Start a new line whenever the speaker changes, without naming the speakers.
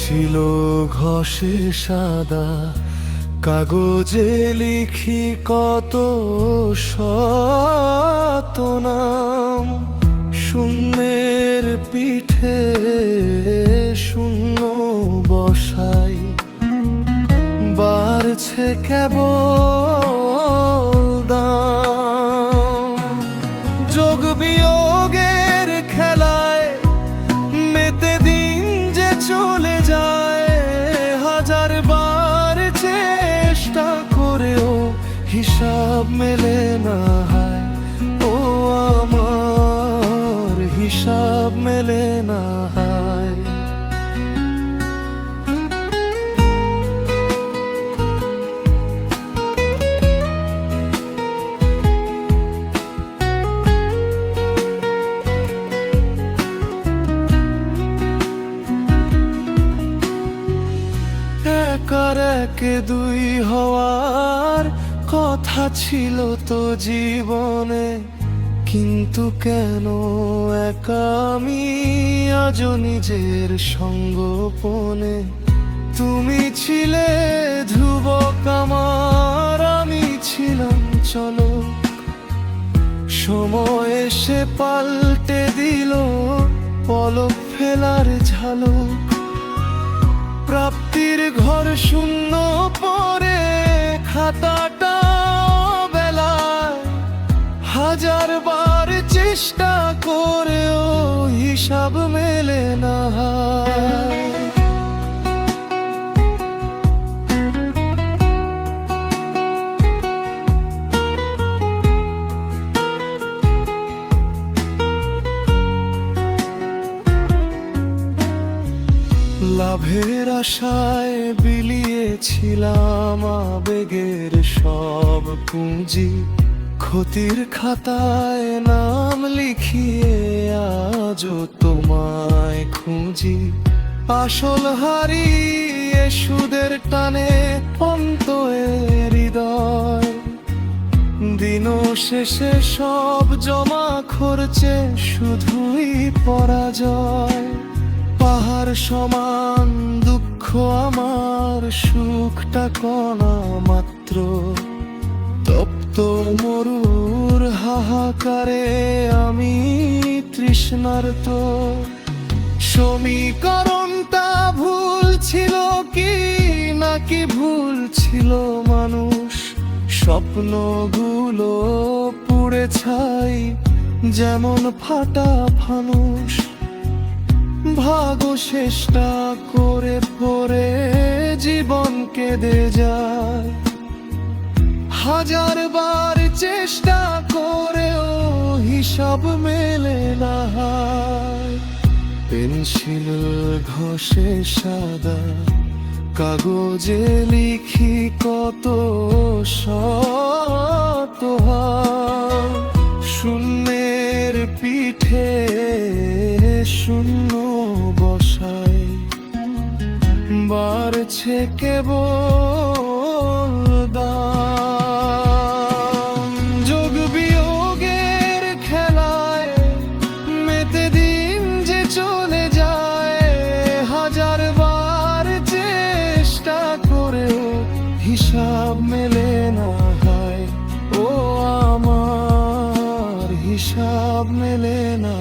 ছিল ঘষে সাদা কাগজে লিখি কত শত নাম, শূন্যের পিঠে শূন্য বসাই, বাড়ছে কেবল দাম। যোগ বিয়োগের খেলায় মেতে দিন যে চলে যায়, হাজার বার চেষ্টা করেও হিসাব মেলে না হয়। ও আমার হিসাব মেলে না হয়। একার একে দুই হওয়ার কথা ছিল তো জীবনে, কিন্তু কেন একা আমি আজও নিজের সঙ্গোপনে। তুমি ছিলে ধ্রুবক আমার, আমি ছিলাম চলক, সময় এসে পাল্টে দিল পলক ফেলার ঝালক। প্রাপ্তির ঘর শূন্য পরে খাতাটা বেলায়, হাজার বার চেষ্টা করেও হিসাব মেলে না। লাভের আশায় বিলিয়েছিলাম আবেগের সব পুঁজি, ক্ষতির খাতায় নাম লিখিয়ে আজও তোমায় খুঁজি। আসল হারিয়ে সুদের টানে অন্ত হৃদয়, দিন শেষে সব জমা খরচে শুধুই পরাজয়। পাহাড় সমান দুঃখ আমার, সুখটা কণা মাত্র, তপ্ত মরুর হাহাকারে আমি তৃষ্ণার্ত। সমীকরণটা ভুল ছিল কি নাকি ভুল ছিল মানুষ, স্বপ্নগুলো পুড়ে ছাই যেমন ফাটা ফানুষ। ভাগ চেষ্টা করে পরে জীবন কেঁদে যায়, হাজার বার চেষ্টা করেও হিসাব মেলে না হয়। পেন্সিল ঘষে সাদা কাগজে লিখি কত শত হাম, শূন্যের পিঠে শূন্য বসাই, বাড়ছে কেবল দাম। যোগ বিয়োগের খেলায় মেতে দিন যে চলে যায়, হাজার বার চেষ্টা করেও হিসাব মেলে না হয়। ও আমার হিসাব মেলে না।